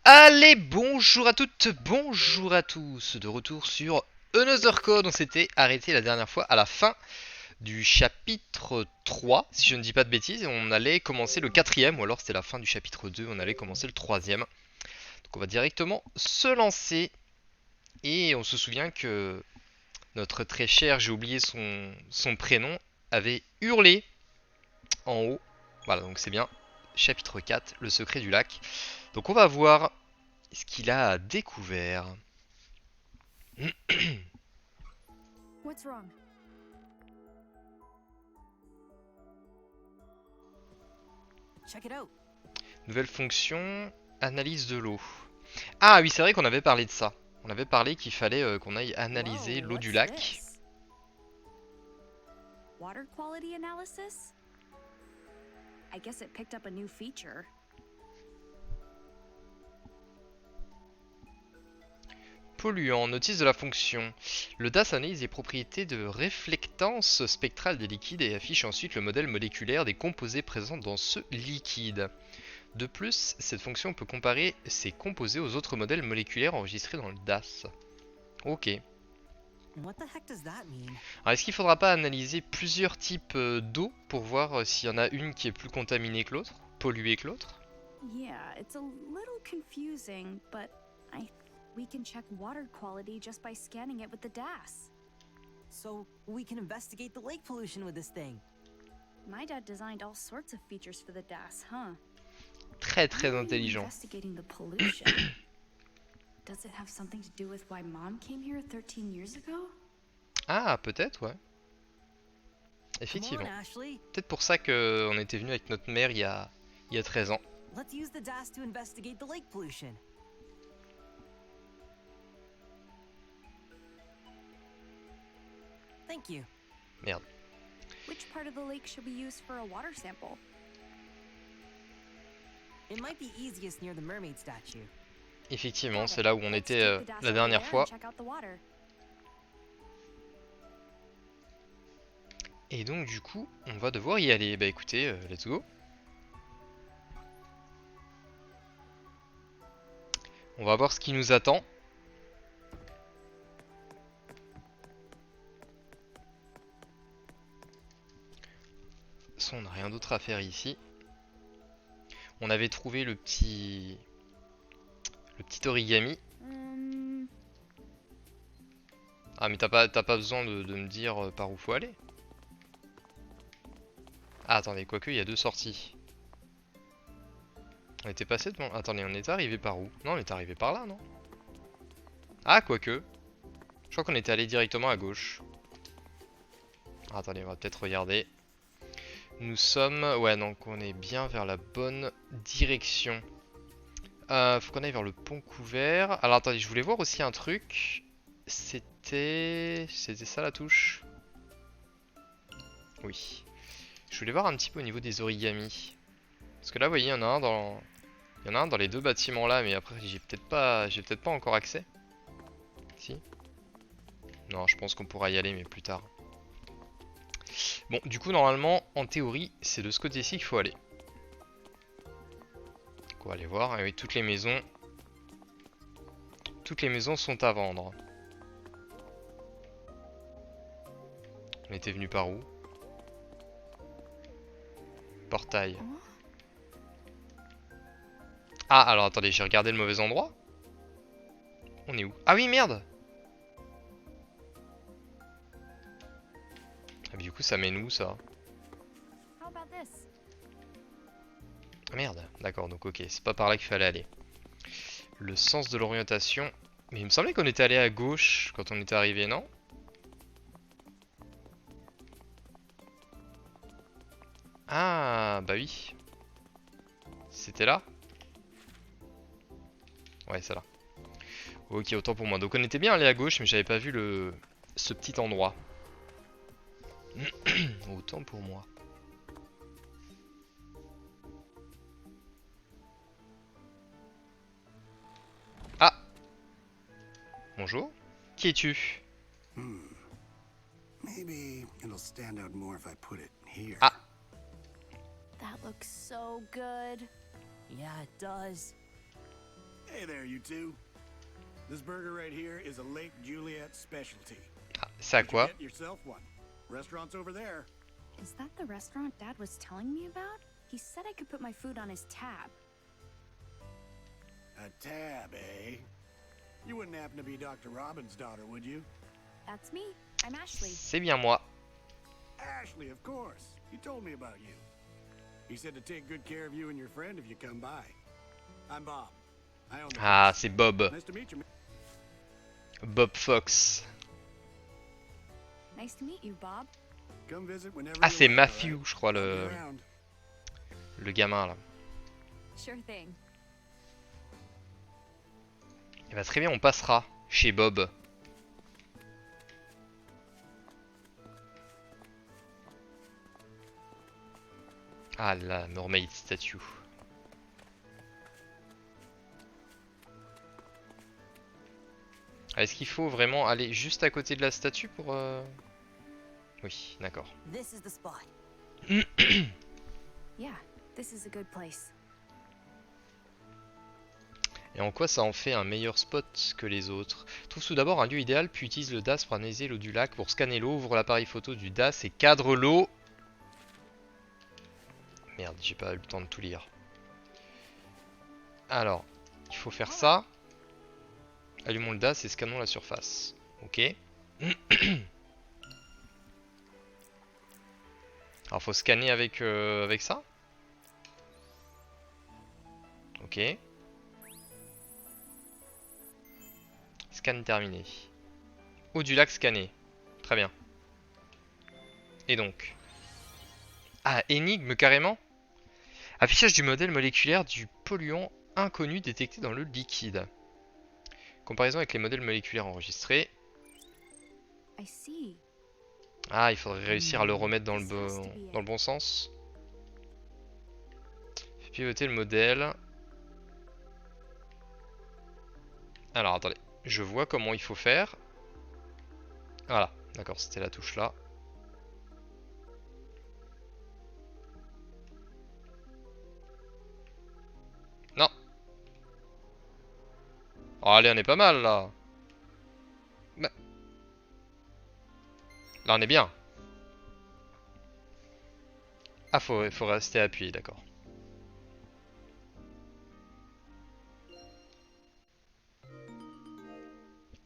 Allez, bonjour à toutes, bonjour à tous, de retour sur Another Code. On s'était arrêté la dernière fois à la fin du chapitre 3, si je ne dis pas de bêtises, et on allait commencer le quatrième, ou alors c'était la fin du chapitre 2, on allait commencer le troisième. Donc on va directement se lancer, et on se souvient que notre très cher, j'ai oublié son prénom, avait hurlé en haut. Voilà, donc c'est bien, chapitre 4, le secret du lac. Donc on va voir ce qu'il a découvert. What's wrong? Check it out. Nouvelle fonction, analyse de l'eau. Ah oui, c'est vrai qu'on avait parlé de ça. On avait parlé qu'il fallait qu'on aille analyser Whoa, l'eau du what's lac. this? Water quality analysis? I guess it picked up a new feature. Polluant, notice de la fonction. Le DAS analyse les propriétés de réflectance spectrale des liquides et affiche ensuite le modèle moléculaire des composés présents dans ce liquide. De plus, cette fonction peut comparer ces composés aux autres modèles moléculaires enregistrés dans le DAS. Ok. What the heck does that mean? Alors est-ce qu'il ne faudra pas analyser plusieurs types d'eau pour voir s'il y en a une qui est plus contaminée que l'autre, polluée que l'autre? Yeah, it's a little confusing, but we can check water quality just by scanning it with the DAS. So we can investigate the lake pollution with this thing. My dad designed all sorts of features for the DAS, huh? Très Why are you intelligent. investigating the pollution? Does it have something to do with why Mom came here 13 years ago? Ah, peut-être, ouais. Come Effectivement. on, Ashley. Peut-être pour ça qu'on était venu avec notre mère il y a 13 ans. Let's use the DAS to investigate the lake pollution. Thank you. Merde. Which part of the lake should we use for a water sample? It might be easiest near the mermaid statue. Effectivement, Got c'est it. là où on Let's était take the DAS la over dernière there fois. and check out the water. Et donc du coup, on va devoir y aller. Bah écoutez, let's go. On va voir ce qui nous attend. On n'a rien d'autre à faire ici. On avait trouvé le petit origami. Ah mais t'as pas besoin de me dire par où faut aller. Ah attendez, quoique il y a deux sorties. On était passé devant... Attendez, on est arrivé par où? Non, on est arrivé par là, non? Ah, quoique. Je crois qu'on était allé directement à gauche. Ah, attendez, on va peut-être regarder. Nous sommes... Ouais, donc on est bien vers la bonne direction. Faut qu'on aille vers le pont couvert. Alors attendez, je voulais voir aussi un truc. C'était ça la touche? Oui. Je voulais voir un petit peu au niveau des origamis. Parce que là, vous voyez, il y en a un dans les deux bâtiments là, mais après j'ai peut-être pas encore accès. Si. Non, je pense qu'on pourra y aller, mais plus tard. Bon, du coup, normalement, en théorie, c'est de ce côté-ci qu'il faut aller. Donc, on va aller voir. Et oui, toutes les maisons sont à vendre. On était venu par où? Portail. Ah, alors attendez, j'ai regardé le mauvais endroit. On est où? Ah oui, merde! Ah, mais du coup, ça mène où ça? How about this? Ah, merde, d'accord, donc ok, c'est pas par là qu'il fallait aller. Le sens de l'orientation. Mais il me semblait qu'on était allé à gauche quand on était arrivé, non? Ah, bah oui. C'était là? Ouais, c'est là. Ok, autant pour moi. Donc on était bien allé à gauche, mais j'avais pas vu ce petit endroit. Autant pour moi. Ah! Bonjour. Qui es-tu? Maybe it'll stand out more if I put it here. Ah! That looks so good. Yeah, it does. Hey there, you two. This burger right here is a Lake Juliet specialty. Ah, c'est à You should quoi? get yourself one. Restaurant's over there. Is that the restaurant Dad was telling me about? He said I could put my food on his tab. A tab, eh? You wouldn't happen to be Dr. Robin's daughter, would you? That's me. I'm Ashley. C'est bien moi. Ashley, of course. He told me about you. He said to take good care of you and your friend if you come by. I'm Bob. I own the Ah, place. c'est Bob. Nice to meet you. Bob Fox. Nice to meet you, Bob. Come visit whenever Ah, you c'est like, Matthew, alright? je crois, I'll be around. le gamin là. Sure thing. Et bah très bien, on passera chez Bob. Ah la mermaid statue. Ah, est-ce qu'il faut vraiment aller juste à côté de la statue pour... Oui, d'accord. This is the spot. Yeah, this is a good place. Et en quoi ça en fait un meilleur spot que les autres? Trouve tout d'abord un lieu idéal, puis utilise le DAS pour analyser l'eau du lac, pour scanner l'eau, ouvre l'appareil photo du DAS et cadre l'eau. Merde, j'ai pas eu le temps de tout lire. Alors, il faut faire ça. Allumons le DAS et scannons la surface. Ok. Alors faut scanner avec, avec ça. Ok. Scan terminé. Eau du lac scanné. Très bien. Et donc. Ah, énigme carrément. Affichage du modèle moléculaire du polluant inconnu détecté dans le liquide. Comparaison avec les modèles moléculaires enregistrés. I see. Ah, il faudrait réussir à le remettre dans le bon sens. Pivoter le modèle. Alors, attendez. Je vois comment il faut faire. Voilà. D'accord, c'était la touche là. Non. Oh, allez, on est pas mal là. Bah. Là, on est bien. Ah, faut rester appuyé, d'accord.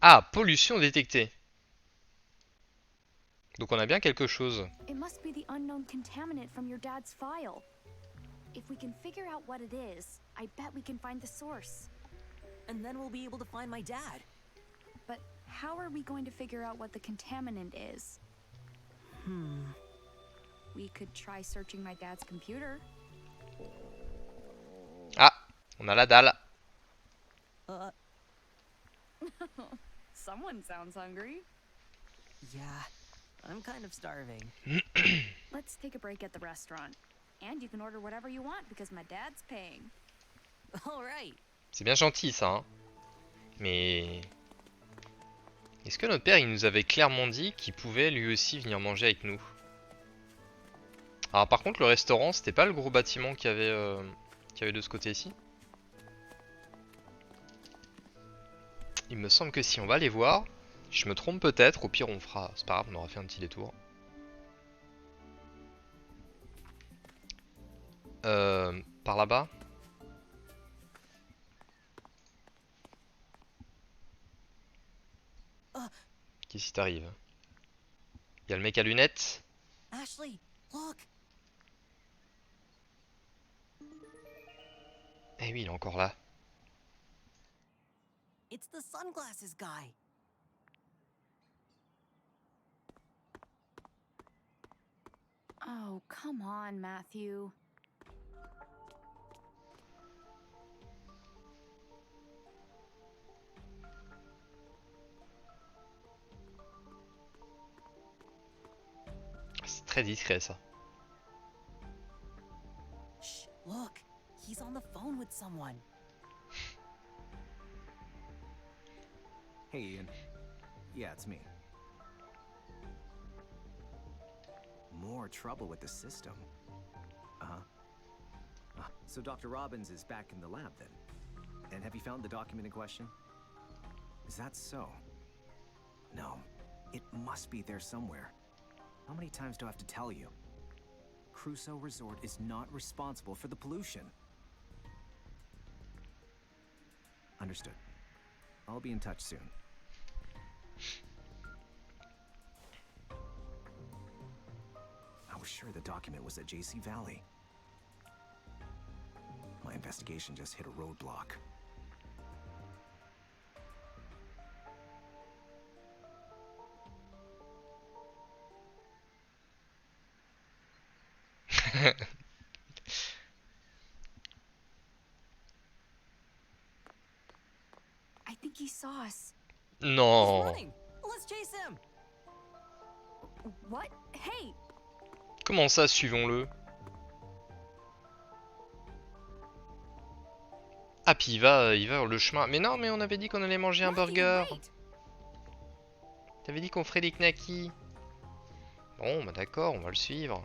Ah, pollution détectée. Donc on a bien quelque chose. It must be the unknown contaminant from your dad's file. If we can figure out what it is, I bet we can find the source. And then we'll be able to find my dad. But how are we going to figure out what the contaminant is? We could try searching my dad's computer. Ah, on a la dalle. Someone sounds hungry. Yeah, I'm kind of starving. Let's take a break at the restaurant. And you can order whatever you want because my dad's paying. All right. C'est bien gentil ça, hein. Mais... Est-ce que notre père, il nous avait clairement dit qu'il pouvait lui aussi venir manger avec nous? Alors par contre, le restaurant, c'était pas le gros bâtiment qu'il y avait de ce côté-ci? Il me semble que si, on va aller voir. Je me trompe peut-être, au pire on fera... C'est pas grave, on aura fait un petit détour. Par là-bas. Qu'est-ce qui t'arrive? Il y a le mec à lunettes. Ashley, look. Eh oui, il est encore là. It's the sunglasses guy. Oh, come on, Matthew. C'est très discret ça. Shh, look. He's on the phone with someone. Hey, Ian. Yeah, it's me. More trouble with the system. Uh-huh. So Dr. Robbins is back in the lab then? And have you found the document in question? Is that so? No. It must be there somewhere. How many times do I have to tell you? Crusoe Resort is not responsible for the pollution. Understood. I'll be in touch soon. I was sure the document was at JC Valley. My investigation just hit a roadblock. I think he saw us. He's Non. running. Let's chase him. What? Hey! Comment ça, suivons-le? Ah, puis il va le chemin. Mais non, mais on avait dit qu'on allait manger un Matthew, burger. wait! T'avais dit qu'on ferait des knackis. Bon, bah d'accord, on va le suivre.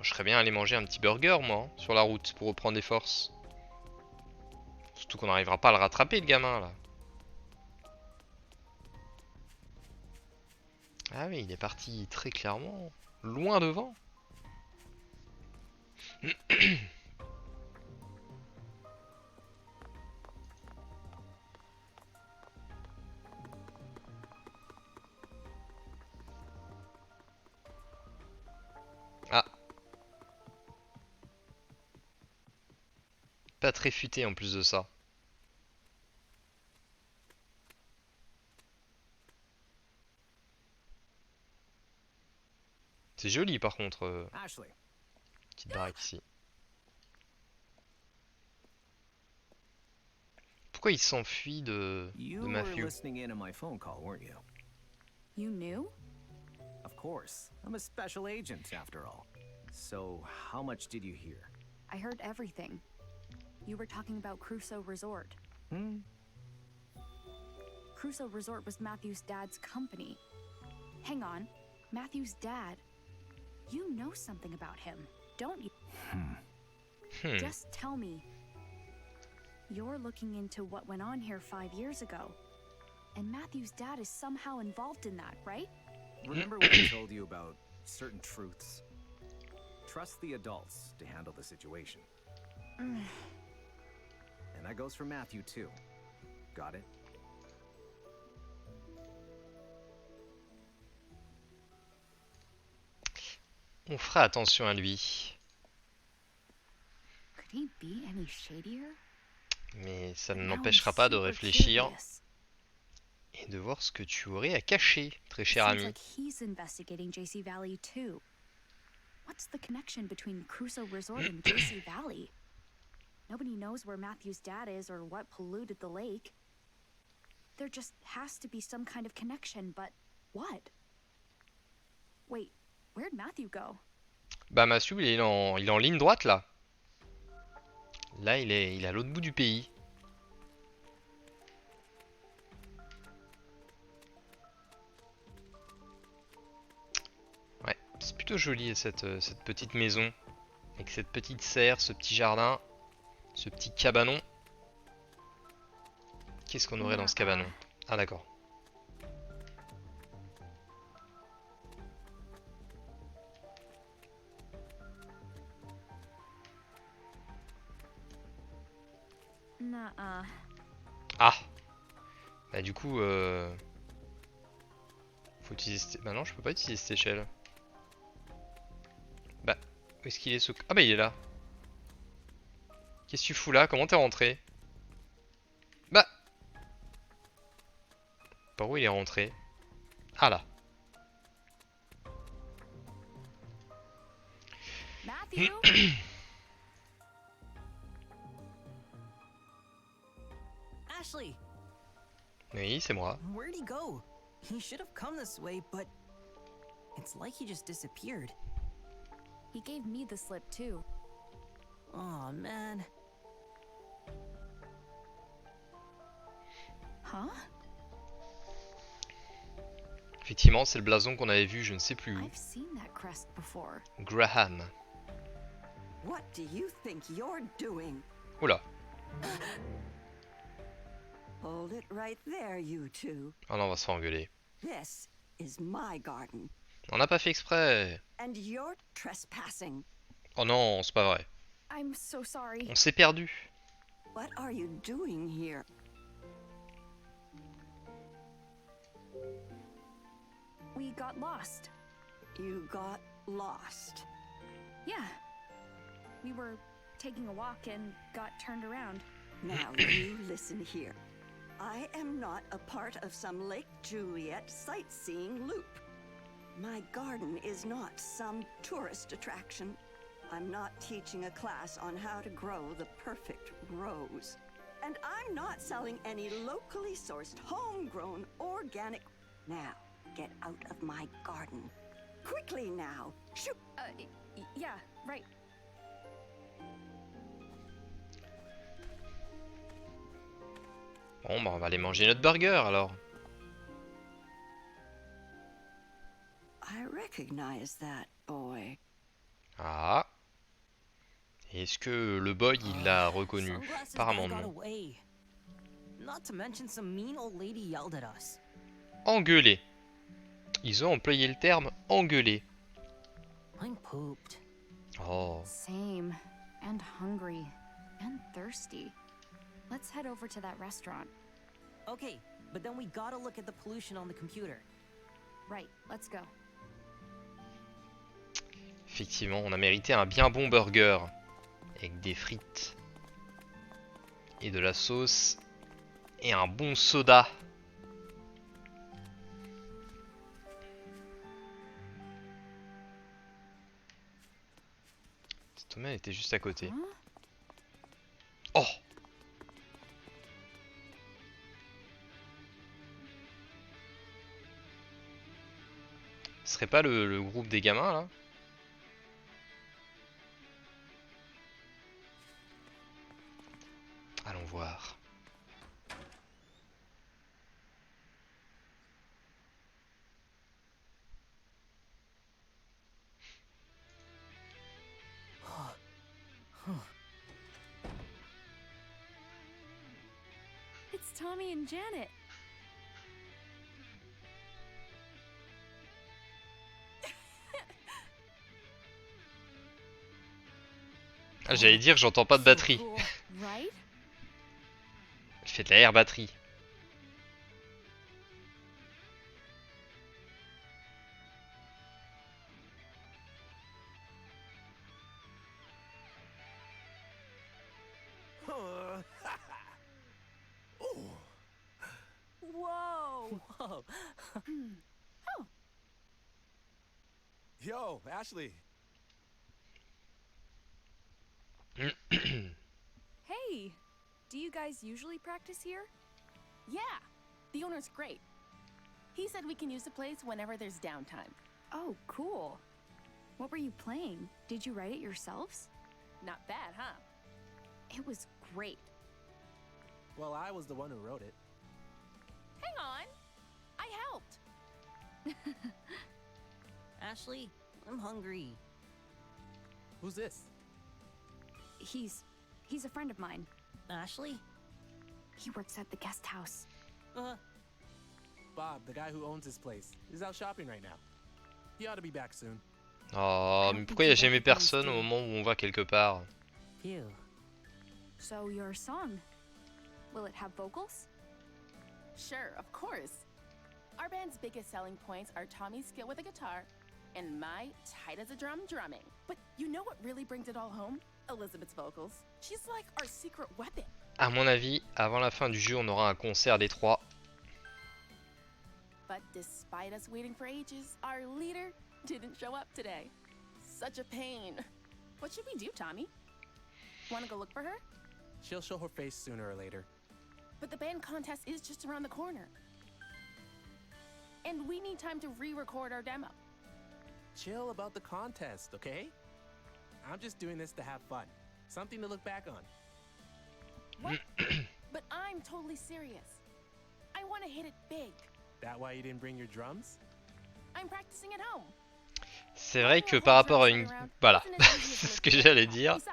Je serais bien allé manger un petit burger, moi, hein, sur la route, pour reprendre des forces. Surtout qu'on n'arrivera pas à le rattraper, le gamin, là. Ah oui, il est parti très clairement loin devant. Ah. Pas très futé en plus de ça. C'est joli par contre, Ashley, petite baraque ici. Pourquoi il s'enfuit de you were Matthew? listening in on my phone call, weren't you? You knew? Of course. I'm a special agent, after all. So, how much did you hear? I heard everything. You were talking about Crusoe Resort. Hmm? Crusoe Resort was Matthew's dad's company. Hang on. Matthew's dad. You know something about him, don't you? Just tell me. You're looking into what went on here 5 years ago. And Matthew's dad is somehow involved in that, right? Remember when I told you about certain truths? Trust the adults to handle the situation. And that goes for Matthew, too. Got it? On fera attention à lui. Could he be any shadier? Mais ça ne Now I'm l'empêchera pas de super réfléchir curious. et de voir ce que tu aurais à cacher, très cher Seems ami. like he's investigating JC Valley too. What's the connection between Crusoe Resort and JC Valley? Nobody knows where Matthew's dad is or what polluted the lake. There just has to be some kind of connection, but what? Wait, where'd Matthew go? Bah Matthew, il est en ligne droite là. Là, il est à l'autre bout du pays. Ouais, c'est plutôt joli cette petite maison. Avec cette petite serre, ce petit jardin, ce petit cabanon. Qu'est-ce qu'on aurait dans ce cabanon? Ah d'accord. Nuh-uh. Ah. Bah du coup, faut utiliser... Bah non, je peux pas utiliser cette échelle. Bah, où est-ce qu'il est ce... Ah bah il est là. Qu'est-ce que tu fous là? Comment t'es rentré? Bah. Par où il est rentré? Ah là. Matthew? Ashley, Oui, c'est moi. where'd he go? He should have come this way, but it's like he just disappeared. He gave me the slip too. Oh man. Huh? Effectivement, c'est le blason qu'on avait vu, je ne sais plus où. I've seen that crest before. Graham. What do you think you're doing? Oula. Hold it right there, you two. Oh non, on va se faire engueuler. This is my garden, On n'a pas fait exprès. and you're trespassing. Oh non, c'est pas vrai. I'm so sorry. On s'est perdu. What are you doing here? We got lost. You got lost. Yeah. We were taking a walk and got turned around. Now you listen here. I am not a part of some Lake Juliet sightseeing loop. My garden is not some tourist attraction. I'm not teaching a class on how to grow the perfect rose. And I'm not selling any locally sourced, homegrown, organic... Now, get out of my garden. Quickly now! Shoot! Yeah, right. Bon, bah on va aller manger notre burger alors. I recognize that boy. Ah. Est-ce que le boy il l'a reconnu? Sunglasses Apparemment guy got non. away. Not to mention some mean old lady yelled at us. Engueuler. Ils ont employé le terme engueuler. I'm pooped. Oh. Same. And hungry. And thirsty. Let's head over to that restaurant. Okay, but then we gotta look at the pollution on the computer. Right, let's go. Effectivement, on a mérité un bien bon burger. Avec des frites. Et de la sauce. Et un bon soda. Cette domaine était juste à côté. Huh? Oh! Ce serait pas le groupe des gamins là? Allons voir. It's Tommy and Janet. Ah, j'allais dire, j'entends pas de batterie. So cool, right? Elle fait de la air batterie. Whoa! Whoa. Yo, Ashley. Hey, do you guys usually practice here? Yeah, the owner's great. He said we can use the place whenever there's downtime. Oh, cool. What were you playing? Did you write it yourselves? Not bad, huh? It was great. Well, I was the one who wrote it. Hang on, I helped. Ashley, I'm hungry. Who's this? He's a friend of mine. Ashley? He works at the guest house. Bob, the guy who owns this place, is out shopping right now. He ought to be back soon. Oh, mais pourquoi il y a jamais personne au moment où on va quelque part? Phew. So your song, will it have vocals? Sure, of course. Our band's biggest selling points are Tommy's skill with a guitar and my tight as a drum drumming. But you know what really brings it all home? Elizabeth's vocals. She's like our secret weapon. À mon avis, avant la fin du jeu, on aura un concert des trois. But despite us waiting for ages, our leader didn't show up today. Such a pain. What should we do, Tommy? Want to go look for her? She'll show her face sooner or later. But the band contest is just around the corner. And we need time to re-record our demo. Chill about the contest, okay? I'm just doing this to have fun. Something to look back on. What? But I'm totally serious. I want to hit it big. That why you didn't bring your drums? I'm practicing at home. C'est vrai que par rapport à une... Voilà, c'est ce que j'allais dire. Besides,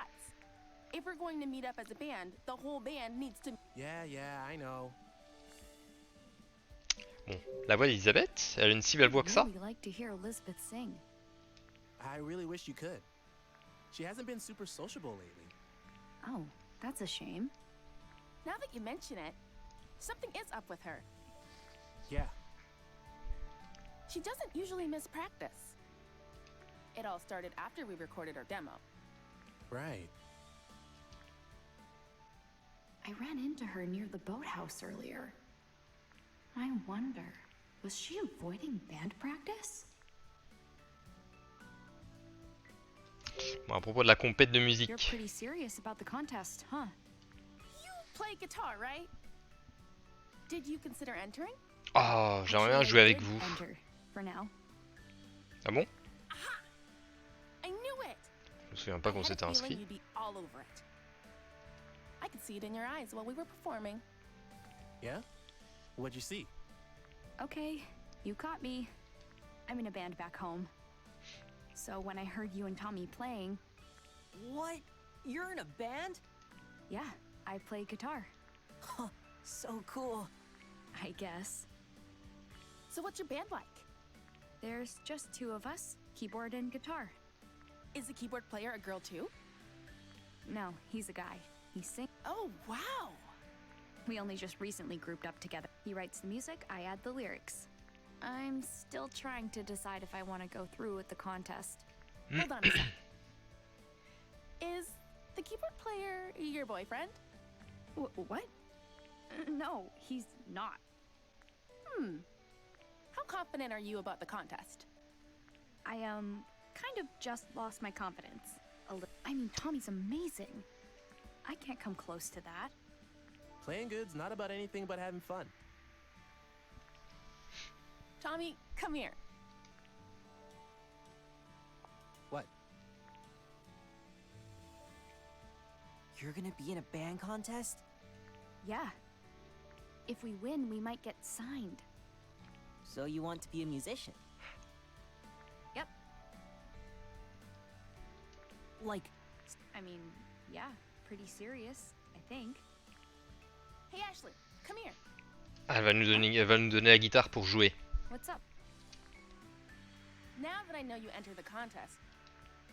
If we're going to meet up as a band, the whole band needs to. Yeah, I know. Bon, la voix d'Elisabeth, elle a une si belle voix que ça. I'd really like to hear Elizabeth sing. I really wish you could. She hasn't been super sociable lately. Oh, that's a shame. Now that you mention it, something is up with her. Yeah, She doesn't usually miss practice. It all started after we recorded our demo. right. I ran into her near the boathouse earlier. I wonder, was she avoiding band practice? Bon, à propos de la compète de You're musique. pretty serious about the contest, huh? You play guitar, right? Did you consider entering? Oh, j'aimerais bien Actually, jouer I avec did vous. enter, for now. Ah bon? Aha! I knew it! Je me souviens pas I qu'on had a s'était feeling inscrit. you'd be all over it. I could see it in your eyes while we were performing. Yeah? What'd you see? Okay, you caught me. I'm in a band back home. So when I heard you and Tommy playing, What? You're in a band? yeah, I play guitar, Huh, so cool. I guess. So what's your band like? There's just two of us, keyboard and guitar. Is the keyboard player a girl too? No, he's a guy. He sings. Oh, wow! We only just recently grouped up together. He writes the music, I add the lyrics. I'm still trying to decide if I want to go through with the contest. Hold on a sec. Is the keyboard player your boyfriend? What? No, he's not. How confident are you about the contest? I, kind of just lost my confidence. I mean, Tommy's amazing. I can't come close to that. Playing good's not about anything but having fun. Tommy, come here. What? You're gonna be in a band contest? Yeah. If we win, we might get signed. So you want to be a musician? Yep. Like, I mean, yeah, pretty serious, I think. Hey, Ashley, come here. Elle va nous donner la guitare pour jouer. What's up? Now that I know you entered the contest,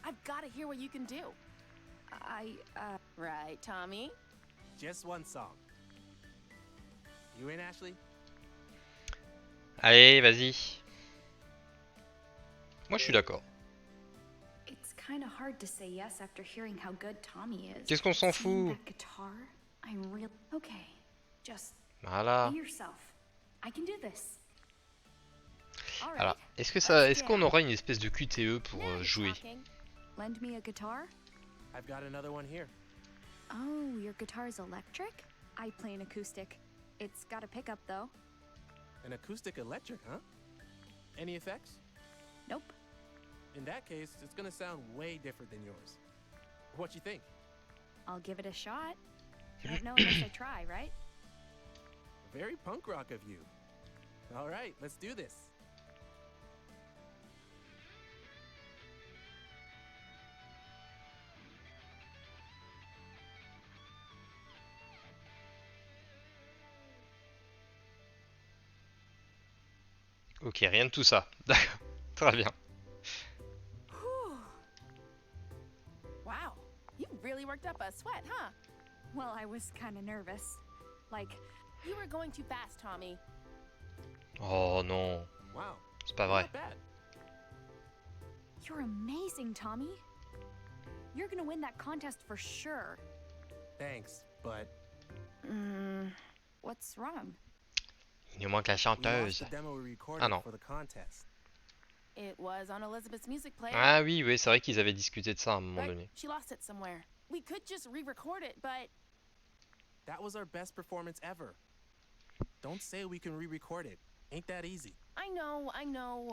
I've got to hear what you can do. Right, Tommy? Just one song. You in, Ashley? Allez, vas-y. Moi, je suis d'accord. It's kind of hard to say yes after hearing how good Tommy is. Qu'est-ce qu'on s'en Seeing fout? that guitar, I'm real. Okay, just Voilà. be yourself. I can do this. All right. Alors, let's est-ce qu'on jam. aura une espèce de QTE pour Now you're jouer? talking. Lend me a guitar? I've got another one here. Oh, your guitar's electric? I play an acoustic. It's got a pickup though. An acoustic electric, huh? Any effects? Nope. In that case, it's gonna sound way different than yours. What you think? I'll give it a shot. Don't know unless I try, right? Very punk rock of you. All right, let's do this. Ok, rien de tout ça. D'accord. Très bien. Wow, you really worked up a sweat, huh? Well, I was kind of nervous. Like, You were going too fast, Tommy. Oh non, Wow, c'est pas vrai. not bad. you're amazing, Tommy. You're gonna win that contest for sure. Thanks, but What's wrong? Il nous manque la we lost chanteuse. the demo we recorded Ah non. for the contest. It was on Elizabeth's music player. Ah oui, oui, c'est vrai qu'ils avaient discuté de ça à un moment Right? donné. She lost it somewhere. We could just re-record it, but That was our best performance ever. Don't say we can re-record it. Ain't that easy. I know.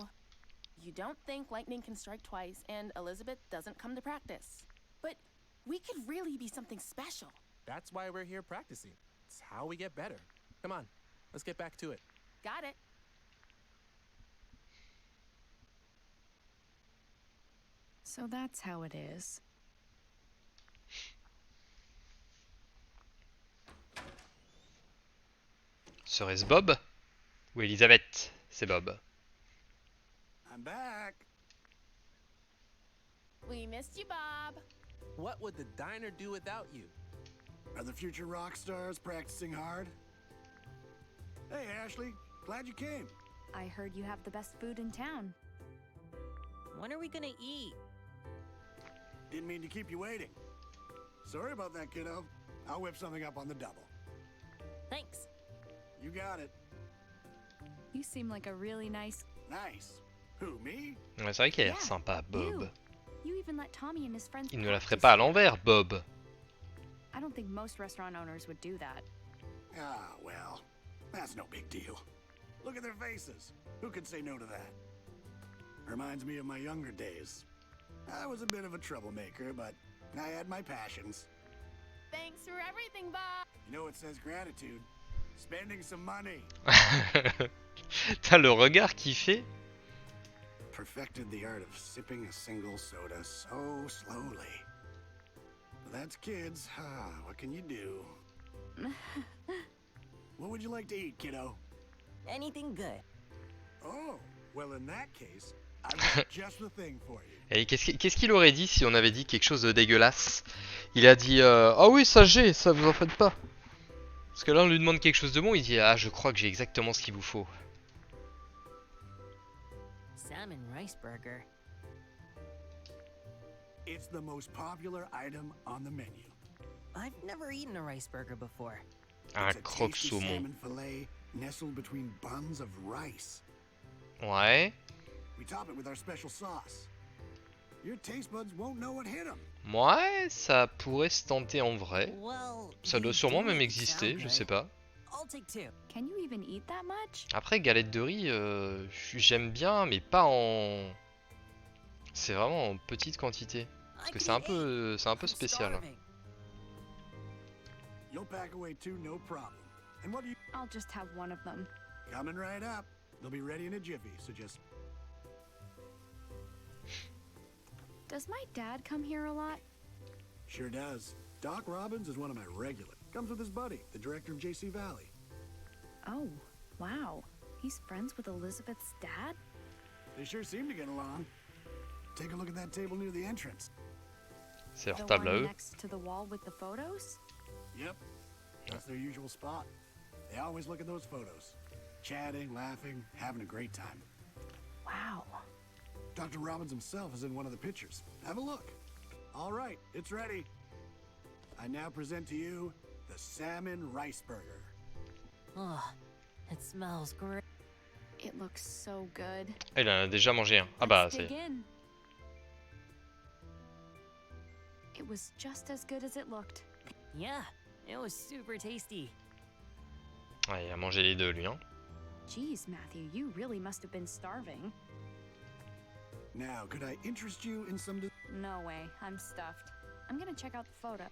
You don't think lightning can strike twice and Elizabeth doesn't come to practice. But we could really be something special. That's why we're here practicing. It's how we get better. Come on, let's get back to it. Got it. So that's how it is. Serait-ce Bob? Ou Elisabeth? C'est Bob. I'm back. We missed you, Bob. What would the diner do without you? Are the future rock stars practicing hard? Hey, Ashley. Glad you came. I heard you have the best food in town. When are we gonna eat? Didn't mean to keep you waiting. Sorry about that, kiddo. I'll whip something up on the double. Thanks. You got it. You seem like a really nice... Nice. Who, me? Ouais, c'est vrai qu'il a l'air Yeah, sympa, Bob. You even let Tommy and his friends Il ne la ferait practice pas à here. l'envers, Bob. I don't think most restaurant owners would do that. Ah, well. That's no big deal. Look at their faces. Who could say no to that? Reminds me of my younger days. I was a bit of a troublemaker, but I had my passions. Thanks for everything, Bob. You know what says gratitude? Spending some money. T'as le regard qu'il fait. Perfected the art of sipping a single soda so slowly. But that's kids. What can you do? What would you like to eat, kiddo? Anything good. Oh, well in that case, I've got just the thing for you. Et qu'est-ce qu'il aurait dit si on avait dit quelque chose de dégueulasse? Il a dit ah oui, ça j'ai, ça vous en faites pas. Parce que là on lui demande quelque chose de bon, il dit ah je crois que j'ai exactement ce qu'il vous faut. Salmon rice burger. It's the most popular item on the menu. I've never eaten a rice burger before. Un It's a croque tasty saumon. salmon fillet nestled between buns of rice. Ouais. We top it with our special sauce. Your taste buds won't know what hit them. Ouais, ça pourrait se tenter en vrai. Well, Ça doit you sûrement do même make it exister, sound je good. sais pas. I'll take two. Can you even eat that much? Après, galette de riz, j'aime bien, mais pas en... C'est vraiment en petite quantité. Parce I que can c'est un eat peu, c'est un peu I'm spécial. starving. You'll pack away two, no problem. And what do you... I'll just have one of them. Coming right up. They'll be ready in a jiffy, so just... Does my dad come here a lot? Sure does. Doc Robbins is one of my regulars. Comes with his buddy, the director of JC Valley. Oh, wow. He's friends with Elizabeth's dad? They sure seem to get along. Take a look at that table near the entrance. C'est leur The table à one eux. next to the wall with the photos? Yep. That's their usual spot. They always look at those photos. Chatting, laughing, having a great time. Wow. Dr. Robbins himself is in one of the pictures. Have a look. All right, it's ready. I now present to you the salmon rice burger. Oh, it smells great. It looks so good. Ah, il en a déjà mangé un. Ah bah, Let's c'est... dig in. It was just as good as it looked. Yeah, it was super tasty. Ouais, il a mangé les deux, lui, hein. Geez, Matthew, you really must have been starving. Now, could I interest you in some... No way, I'm stuffed. I'm gonna check out the photo.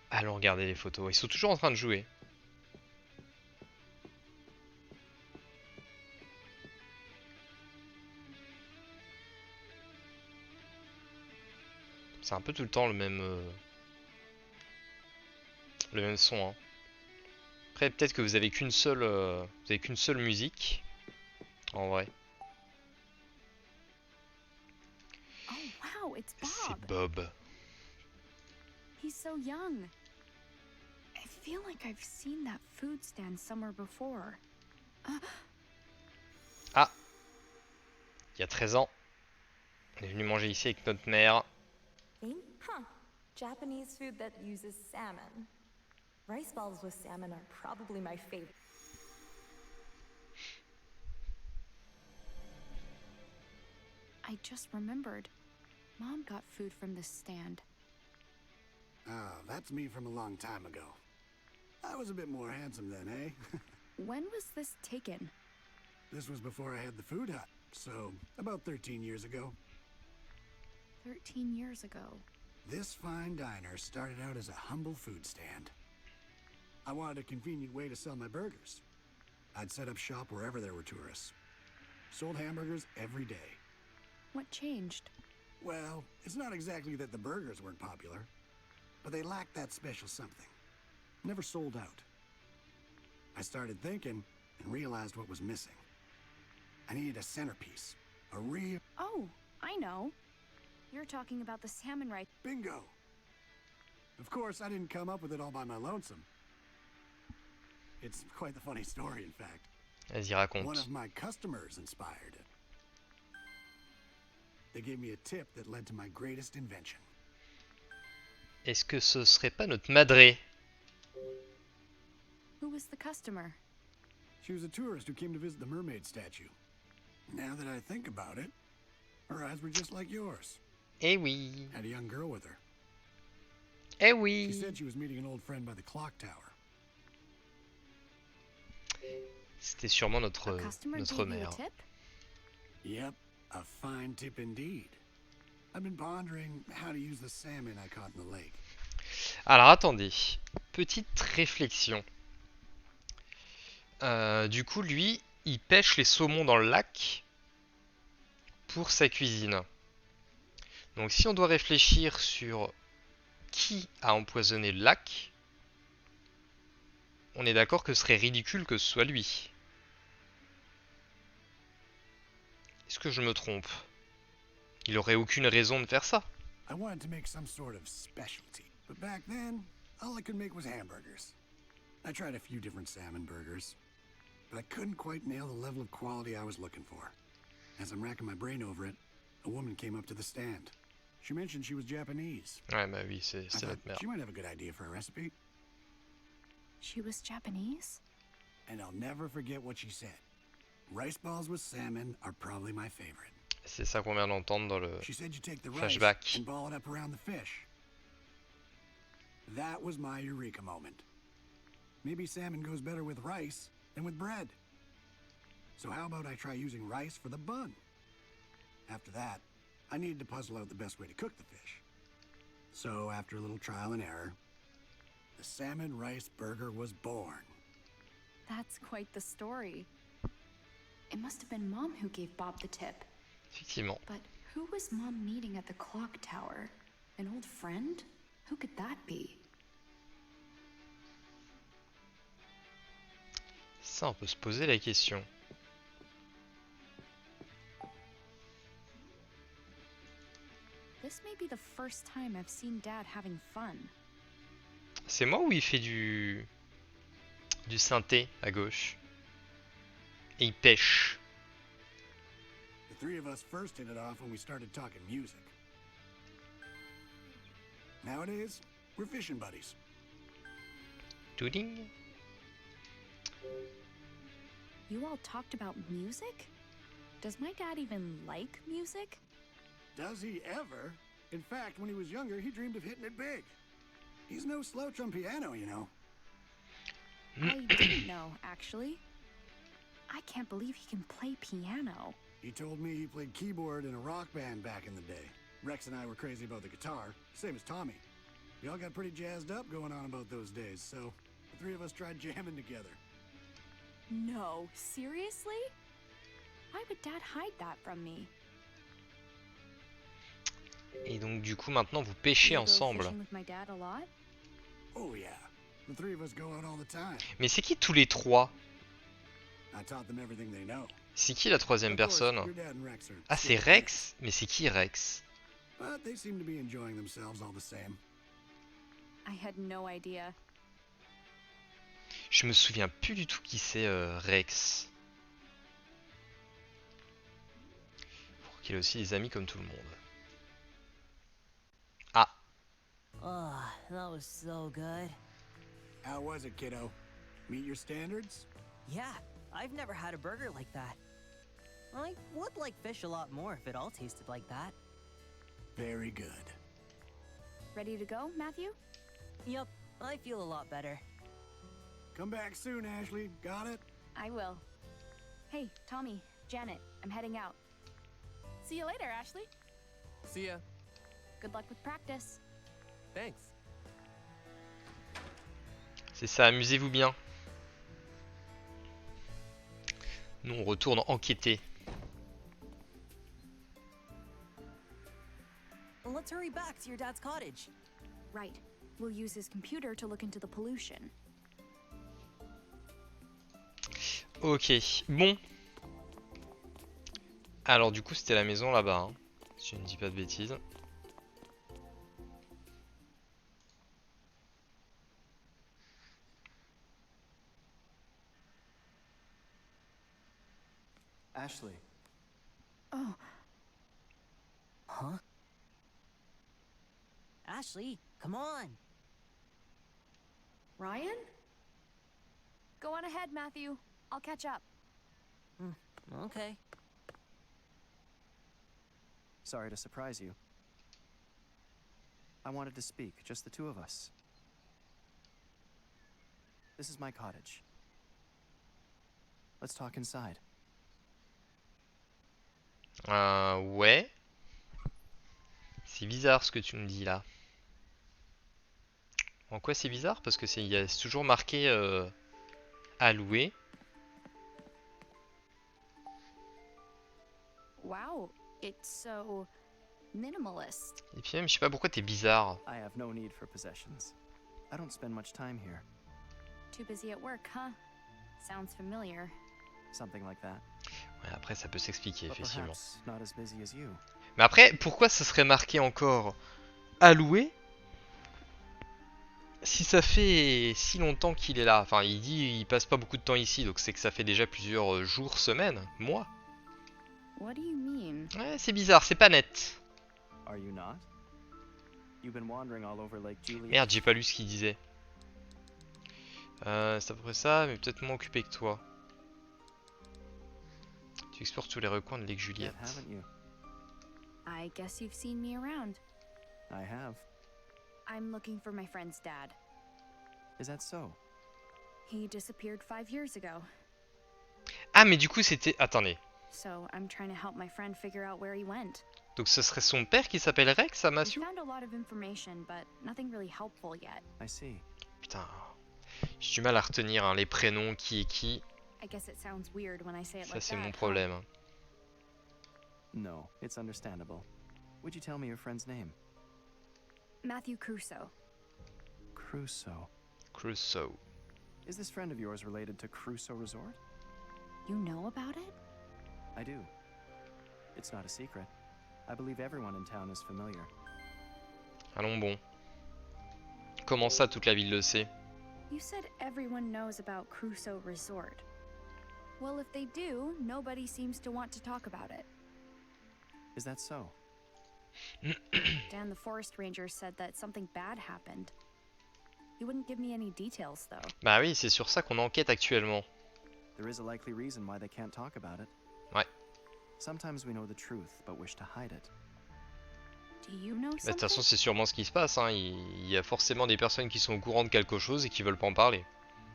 Allons regarder les photos. Ils sont toujours en train de jouer. C'est un peu tout le temps le même son. Hein. Après, peut-être que vous avez qu'une seule, musique. En vrai. Oh wow, it's C'est Bob. Bob. He's so young. I feel like I've seen that food stand somewhere before. Ah. Il y a 13 ans. On est venu manger ici avec notre mère. Huh. Japanese food that uses salmon. Rice balls with salmon are probably my favorite. I just remembered. Mom got food from this stand. Oh, that's me from a long time ago. I was a bit more handsome then, eh? When was this taken? This was before I had the food hut, so about 13 years ago. 13 years ago. This fine diner started out as a humble food stand. I wanted a convenient way to sell my burgers. I'd set up shop wherever there were tourists. Sold hamburgers every day. What changed? Well, it's not exactly that the burgers weren't popular, but they lacked that special something. Never sold out. I started thinking and realized what was missing. I needed a centerpiece. A real... Oh, I know. You're talking about the salmon rice. Bingo! Of course, I didn't come up with it all by my lonesome. It's quite the funny story, in fact. Vas-y, One raconte. of my customers inspired it. They gave me a tip that led to my greatest invention. Est-ce que ce serait pas notre madré? Who was the customer? She was a tourist who came to visit the mermaid statue. Now that I think about it, her eyes were just like yours. Eh oui. Had a young girl with her. Eh She oui. said she was meeting an old friend by the clock tower. C'était sûrement notre, A customer notre gave you a mère. tip? Yep, a fine tip indeed. I've been pondering how to use the salmon I caught in the lake. Alors attendez, petite réflexion. Du coup, lui, il pêche les saumons dans le lac pour sa cuisine. Donc si on doit réfléchir sur qui a empoisonné le lac, on est d'accord que ce serait ridicule que ce soit lui. Est-ce que je me trompe? Il aurait aucune raison de faire ça. I wanted to make some sort of specialty, but back then, all I could make was hamburgers. I tried a few different salmon burgers, but I couldn't quite nail the level of quality I was looking for. As I'm racking my brain over it, a woman came up to the stand. She mentioned she was Japanese. Ouais, bah oui, c'est I c'est thought notre mère. she might have a good idea for a recipe, She was Japanese? and I'll never forget what she said. Rice balls with salmon are probably my favorite. C'est ça qu'on vient d'entendre dans le... She said you take the rice Flashback. and ball it up around the fish. That was my eureka moment. Maybe salmon goes better with rice than with bread. So how about I try using rice for the bun? After that, I needed to puzzle out the best way to cook the fish. So after a little trial and error, the salmon rice burger was born. That's quite the story. It must have been Mom who gave Bob the tip. Effectivement. But who was Mom meeting at the clock tower? An old friend? Who could that be? Ça, on peut se poser la question. This may be the first time I've seen Dad having fun. C'est moi ou il fait du synthé à gauche? Et il pêche. The three of us first hit it off when we started talking music. Nowadays, we're fishing buddies. Dooding? You all talked about music? Does my dad even like music? Does he ever? In fact, when he was younger, he dreamed of hitting it big. He's no slouch on piano, you know. I didn't know, actually. I can't believe he can play piano. He told me he played keyboard in a rock band back in the day. Rex and I were crazy about the guitar, same as Tommy. We all got pretty jazzed up going on about those days, so the three of us tried jamming together. No, seriously? Why would Dad hide that from me? Et donc du coup maintenant vous pêchez You go ensemble. fishing with my dad a lot? Oh yeah, the three of us go out all the time. Mais c'est qui tous les trois? I taught them everything they know. C'est qui la troisième Of course, personne? your dad and Rex are Ah c'est still Rex? Mais c'est qui Rex? friends, but they seem to be enjoying themselves all the same. I had no idea. Je me souviens plus du tout qui c'est Rex. Pour qu'il ait aussi des amis comme tout le monde. Ah, Oh, that was so good. How was it, kiddo? Meet your standards? Yeah, I've never had a burger like that. I would like fish a lot more if it all tasted like that. Very good. Ready to go, Matthew? Yup, I feel a lot better. Come back soon, Ashley. Got it? I will. Hey, Tommy, Janet, I'm heading out. See you later, Ashley. See ya. Good luck with practice. Thanks. c'est ça, amusez-vous bien. Nous on retourne enquêter. Let's hurry back to your dad's cottage. Right. We'll use his computer to look into the pollution. Ok, bon. Alors du coup c'était la maison là-bas, hein, si je ne dis pas de bêtises. Ashley. Oh, Huh? Ashley, come on. Ryan? Go on ahead, Matthew. I'll catch up. Okay. Sorry to surprise you. I wanted to speak, just the two of us. This is my cottage. Let's talk inside. Ouais. C'est bizarre ce que tu me dis là. En quoi c'est bizarre? Parce que c'est toujours marqué à louer. Wow, it's so minimalist. Et puis même je sais pas pourquoi t'es bizarre. I have no need for possessions. I don't spend much time here. Too busy at work, huh? Sounds familiar. Something like that. Ouais, après ça peut s'expliquer But effectivement. perhaps not as busy as you. Mais après pourquoi ça serait marqué encore à louer si ça fait si longtemps qu'il est là? Enfin il dit il passe pas beaucoup de temps ici, donc c'est que ça fait déjà plusieurs jours, semaines, mois. What do you mean? Ouais, c'est bizarre, c'est pas net. Are you not? You've been wandering all over Lake Juliet. Merde, j'ai pas lu ce qu'il disait. C'est à peu près ça, mais peut-être moins occupé que toi. Tu explores tous les recoins de Lake Yet, Juliet. haven't you? I guess you've seen me around. I have. I'm looking for my friend's dad. Is that so? He disappeared 5 years ago, Ah, mais du coup, c'était... Attendez. so I'm trying to help my friend figure out where he went. Donc ce serait son père qui s'appelle Rex, We Amasu? found a lot of information, but nothing really helpful yet. I see. Putain. J'ai du mal à retenir hein, les prénoms, qui est qui. I guess it sounds weird when I say it Ça, like c'est that. mon huh? problème. hein. No, it's understandable. Would you tell me your friend's name? Matthew Crusoe. Crusoe. Crusoe. Is this friend of yours related to Crusoe Resort? You know about it? I do. It's not a secret. I believe everyone in town is familiar. Allons bon. Comment ça, toute la ville le sait? You said everyone knows about Crusoe Resort. Well, if they do, nobody seems to want to talk about it. Is that so? Dan the forest ranger said that something bad happened. He wouldn't give me any details, though. Bah oui, c'est sur ça qu'on enquête actuellement. There is a likely reason why they can't talk about it. Ouais. Sometimes we know the truth, but wish to hide it. Do you know Bah, de toute something? façon, c'est sûrement ce qui se passe. Hein. Il y a forcément des personnes qui sont au courant de quelque chose et qui veulent pas en parler.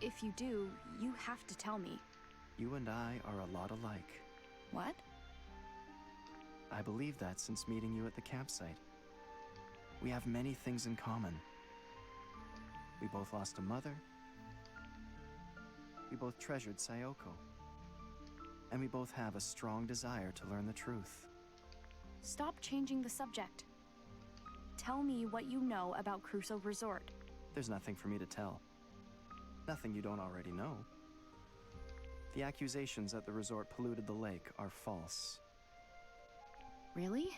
If you do, you have to tell me. You and I are a lot alike. What? I believe that since meeting you at the campsite. We have many things in common. We both lost a mother. We both treasured Sayoko. And we both have a strong desire to learn the truth. Stop changing the subject. Tell me what you know about Crusoe Resort. There's nothing for me to tell. Nothing you don't already know. The accusations that the resort polluted the lake are false. Really?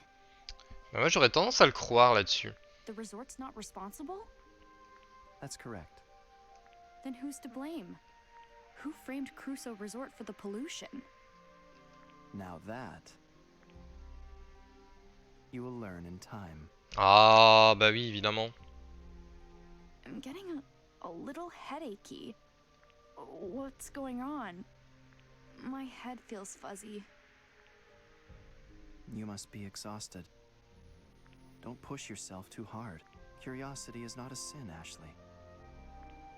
Bah, moi, j'aurais tendance à le croire là-dessus. The resort's not responsible? That's correct. Then who's to blame? Who framed Crusoe Resort for the pollution? Now that you will learn in time. Ah, bah oui, évidemment. I'm getting a little headachy. What's going on? My head feels fuzzy. You must be exhausted. Don't push yourself too hard. Curiosity is not a sin, Ashley.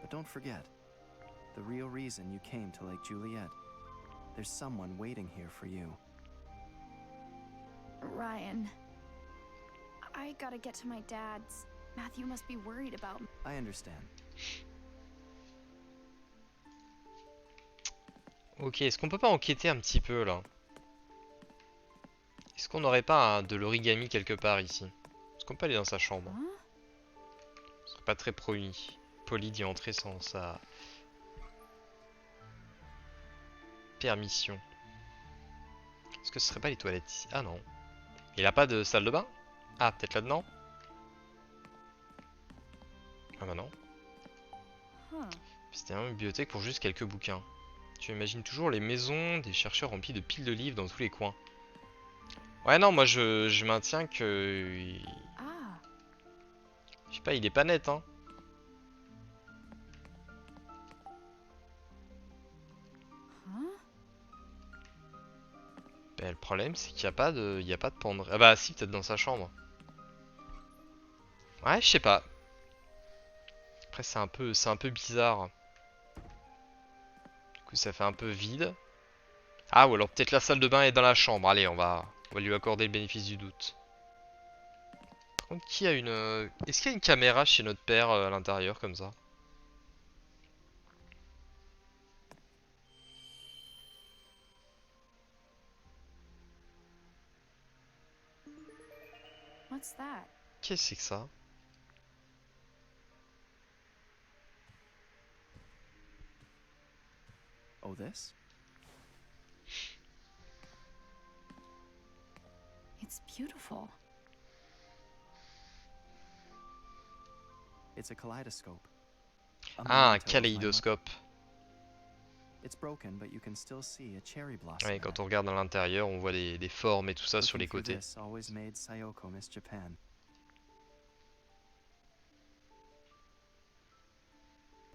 But don't forget, the real reason you came to Lake Juliet. There's someone waiting here for you. Ryan, I gotta get to my dad's. Matthew must be worried about me. I understand. Ok, est-ce qu'on peut pas enquêter un petit peu là? Est-ce qu'on n'aurait pas de l'origami quelque part ici? Est-ce qu'on peut aller dans sa chambre? Huh? Pas très poli d'y entrer sans sa permission. Est-ce que ce serait pas les toilettes ici? Ah non. Il a pas de salle de bain? Ah, peut-être là-dedans? Ah bah non. Huh. C'était une bibliothèque pour juste quelques bouquins. Tu imagines toujours les maisons des chercheurs remplies de piles de livres dans tous les coins. Ouais non, moi je maintiens que... Ah, Je sais pas, il est pas net hein. huh? Ben, le problème c'est qu'il n'y a pas de... Il y a pas de penderie. Ah bah si, peut-être dans sa chambre. Ouais, je sais pas. Après c'est un peu bizarre. Du coup ça fait un peu vide. Ah ou alors peut-être la salle de bain est dans la chambre. Allez, on va lui accorder le bénéfice du doute. Par contre, qui a une... Est-ce qu'il y a une caméra chez notre père à l'intérieur comme ça? What's that? Qu'est-ce que c'est que ça? Oh, this? It's beautiful. It's a kaleidoscope. A Ah, un memento of my kaléidoscope. It's broken, but you can still see a cherry blossom. Ouais, in quand it. on regarde à l'intérieur, on voit des formes et tout ça sur les Looking through côtés. this always made Sayoko miss Japan.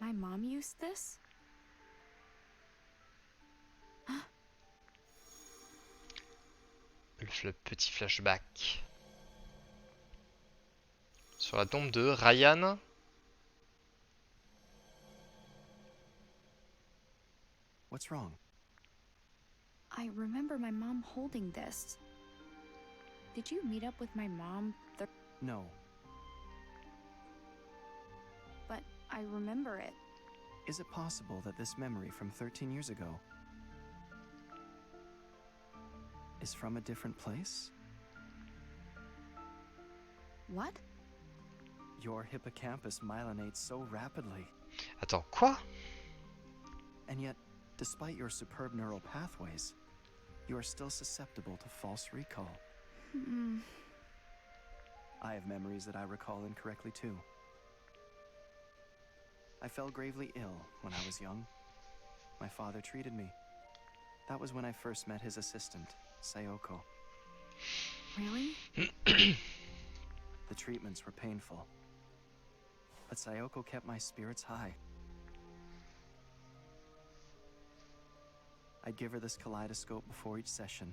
My mom used this? Le petit flashback. Sur la tombe de Ryan. What's wrong? I remember my mom holding this. Did you meet up with my mom? No. But I remember it. Is it possible that this memory from 13 years ago is from a different place? What? Your hippocampus myelinates so rapidly, Attends, quoi? and yet, despite your superb neural pathways, you are still susceptible to false recall. Hmm. I have memories that I recall incorrectly too. I fell gravely ill when I was young. My father treated me. That was when I first met his assistant, Sayoko. Really? The treatments were painful, but Sayoko kept my spirits high. I'd give her this kaleidoscope before each session.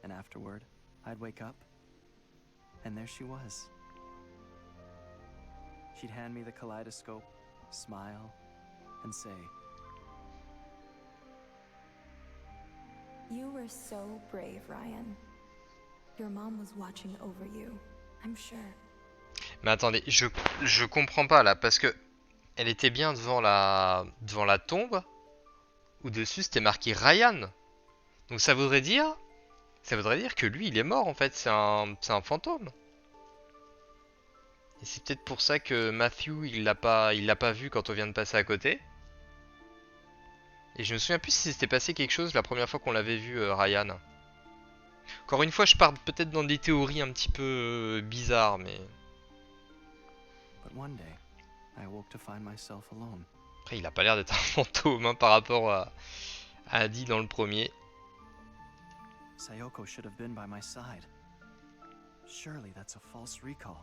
And afterward, I'd wake up, and there she was. She'd hand me the kaleidoscope, smile, and say, You were so brave, Ryan. Your mom was watching over you, I'm sure. Mais attendez, je comprends pas là, parce que elle était bien devant la tombe, où dessus c'était marqué Ryan. Donc ça voudrait dire que lui il est mort en fait, c'est un fantôme. Et c'est peut-être pour ça que Matthew il l'a pas vu quand on vient de passer à côté. Et je me souviens plus si c'était passé quelque chose la première fois qu'on l'avait vu Ryan. Encore une fois, je pars peut-être dans des théories un petit peu bizarres, mais But one day, I awoke to find myself alone. après il a pas l'air d'être un fantôme hein, par rapport à Adi dans le premier. Sayoko should have been by my side. Surely that's a false recall.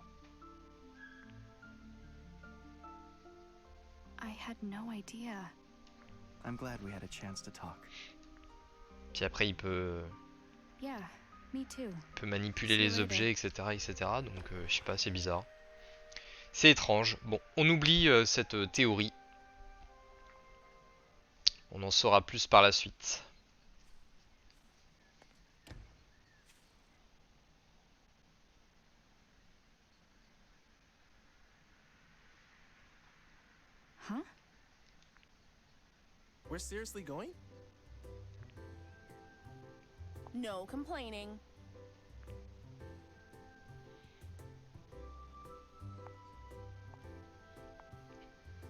I had no idea. I'm glad we had a chance to talk. Puis après il peut Yeah, me too. manipuler les objets, etc., etc. Donc je sais pas, c'est bizarre. C'est étrange. Bon, on oublie cette théorie. On en saura plus par la suite. Huh? We're seriously going? No complaining.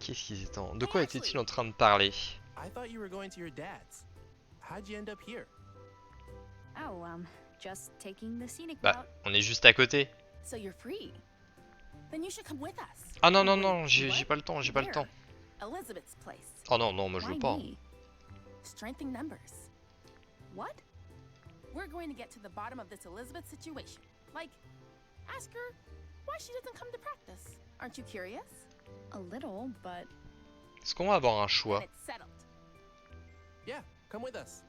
Qu'est-ce qu'ils étaient de quoi étaient-ils en train de parler? I thought you were going to your dad's. How'd you end up here? Oh, just taking the scenic Bah, route. on est juste à côté. So you're free. Then you should come with us. Ah non, Oh, non, wait, non, j'ai what? pas le temps, j'ai pas le temps. Where? Elizabeth's place. Oh non, non, moi je Why veux pas. me? Strength in numbers. What? We're going to get to the bottom of this Elizabeth situation. Like, ask her why she doesn't come to practice. Aren't you curious? A little, but Est-ce qu'on va avoir un Then choix? it's settled. Yeah, come with us.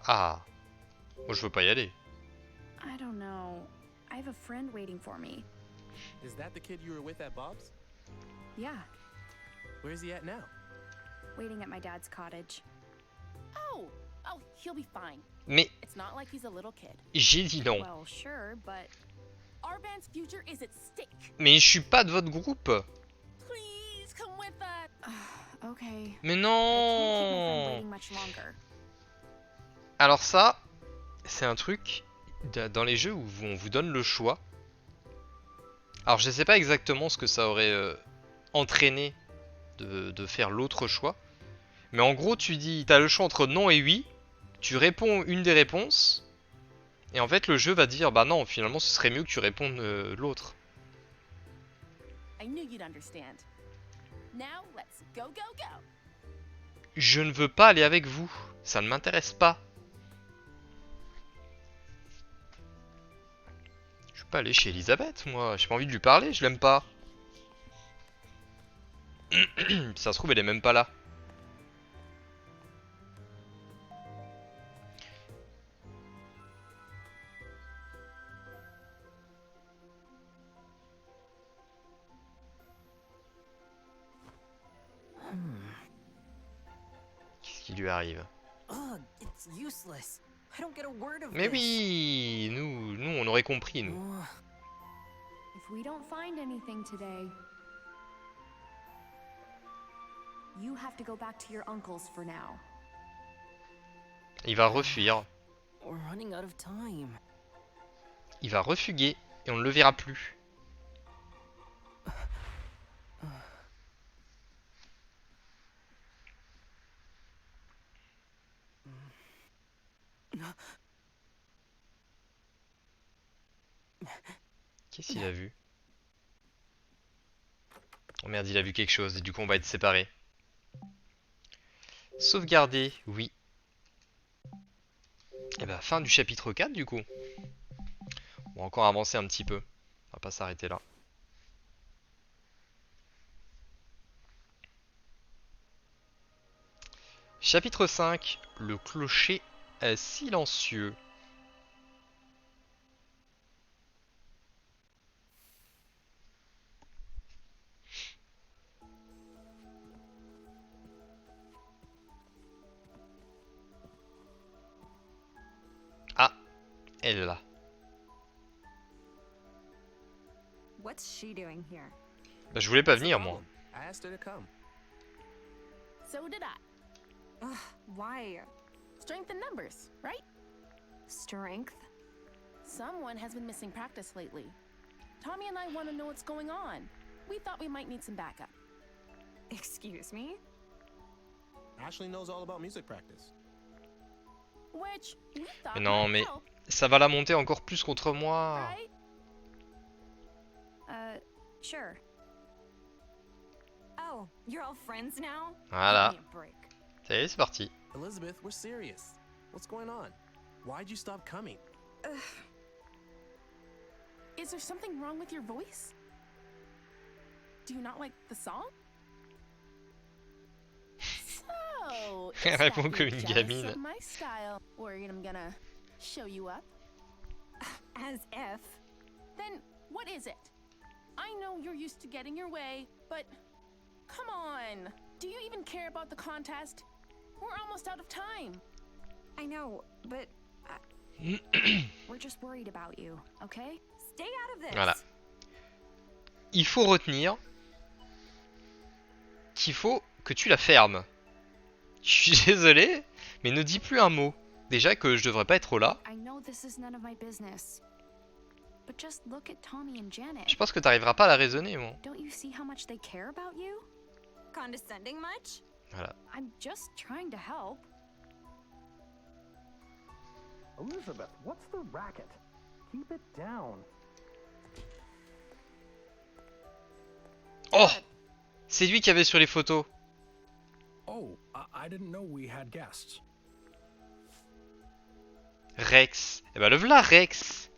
Ah, moi je veux pas y aller. I don't know. I have a friend waiting for me. Is that the kid you were with at Bob's? Yeah, Where's he at now? waiting at my dad's cottage. Oh, he'll be fine. Mais It's not like he's a little kid. j'ai dit non. Well, sure, but Our band's future is at stake. Mais je suis pas de votre groupe. Please come with us. okay. Mais I can't keep my friend non. waiting much longer. Alors ça, c'est un truc dans les jeux où on vous donne le choix. Alors je sais pas exactement ce que ça aurait entraîné de faire l'autre choix. Mais en gros tu dis, t'as le choix entre non et oui. Tu réponds une des réponses. Et en fait le jeu va dire, bah non, finalement ce serait mieux que tu répondes l'autre. I knew you'd understand. Now let's go, go, go. Je ne veux pas aller avec vous. Ça ne m'intéresse pas. Je veux pas aller chez Elisabeth, moi. J'ai pas envie de lui parler, je l'aime pas. Ça se trouve, elle est même pas là. Qu'est-ce qui lui arrive? Ugh, it's useless. I don't get a word of Mais this. oui, nous, on aurait compris, nous. Ugh. If we don't find anything today, you have to go back to your uncle's for now. Il va refuir. We're running out of time. Il va refuguer et on ne le verra plus. Qu'est-ce qu'il a vu? Oh merde, il a vu quelque chose et du coup on va être séparés. Sauvegarder, oui. Et bah fin du chapitre 4 du coup. On va encore avancer un petit peu. On va pas s'arrêter là. Chapitre 5, le clocher silencieux. Ah, elle est là. What's she doing here? Bah, je voulais pas What's the venir moi. problem? I asked her to come. So did I. Ugh, why? Strength in numbers, right? Strength? Someone has been missing practice lately. Tommy and I want to know what's going on. We thought we might need some backup. Excuse me? Ashley knows all about music practice. Which we thought Mais non, might mais help, ça va la monter encore plus contre moi. right? Sure. Oh, you're all friends now? Voilà. Give me a break. Ça y est, c'est parti. Elizabeth, we're serious. What's going on? Why'd you stop coming? Is there something wrong with your voice? Do you not like the song? So, Elle it's répond that comme you're une jealous gamine. of my style, worried I'm gonna show you up? As if. Then what is it? I know you're used to getting your way, but come on. Do you even care about the contest? We're almost out of time. I know, but We're just worried about you, okay? stay out of this. Voilà. Il faut retenir qu'il faut que tu la fermes. Je suis désolé, mais ne dis plus un mot. Déjà que je devrais pas être là. I know this is none of my business. But just look at Tommy and Janet. Je pense que t'arriveras pas à la raisonner, moi. Don't you see how much they care about you? Condescending much? Voilà. I'm just trying to help. Elizabeth, what's the racket? Keep it down. Oh! C'est lui qui avait sur les photos. Oh, I didn't know we had guests. Rex. Eh ben le voilà, Rex.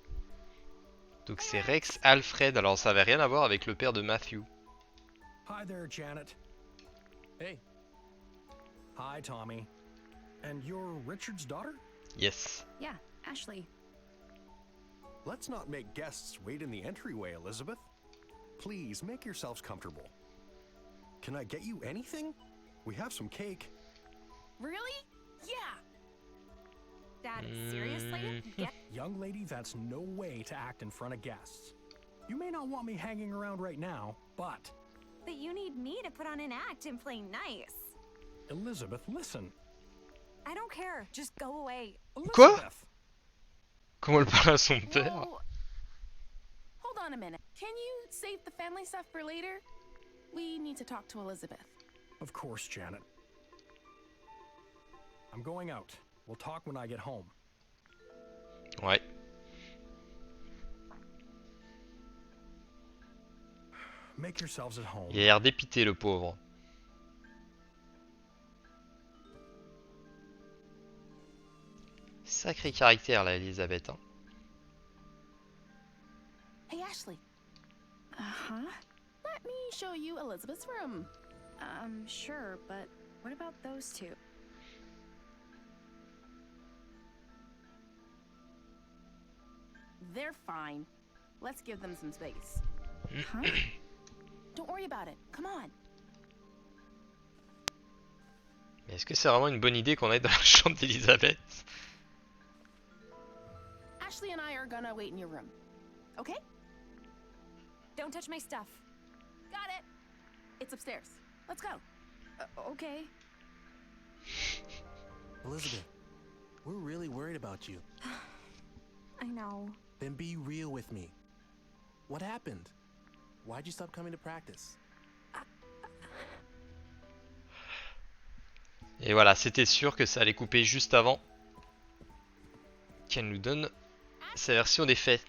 Donc c'est Rex Alfred. Alors ça avait rien à voir avec le père de Matthew. Hi there, Janet. Hey, Hi, Tommy. And you're Richard's daughter? Yes. Yeah, Ashley. Let's not make guests wait in the entryway, Elizabeth. Please make yourselves comfortable. Can I get you anything? We have some cake. Really? Yeah. Dad, seriously? Young lady, that's no way to act in front of guests. You may not want me hanging around right now, but... But you need me to put on an act and play nice. Elizabeth, listen. I don't care. Just go away. Quoi? Elizabeth! Comment elle parle à son père? Whoa. Hold on a minute. Can you save the family stuff for later? We need to talk to Elizabeth. Of course, Janet. I'm going out. We'll talk when I get home. Ouais. Make yourselves at home. Il a l'air dépité, le pauvre. Sacré caractère, là, Elisabeth. Hein. Hey, Ashley. Uh-huh. Let me show you Elizabeth's room. Sure, but what about those two? They're fine. Let's give them some space. Huh? Don't worry about it. Come on. Mais est-ce que c'est vraiment une bonne idée qu'on aille dans la chambre d'Elisabeth? Ashley and I are gonna wait in your room. Okay? Don't touch my stuff. Got it. It's upstairs. Let's go. Okay. Elizabeth, we're really worried about you. I know. Then be real with me. What happened? Why'd you stop coming to practice? Et voilà, c'était sûr que ça allait couper juste avant qu'elle nous donne sa version des faits.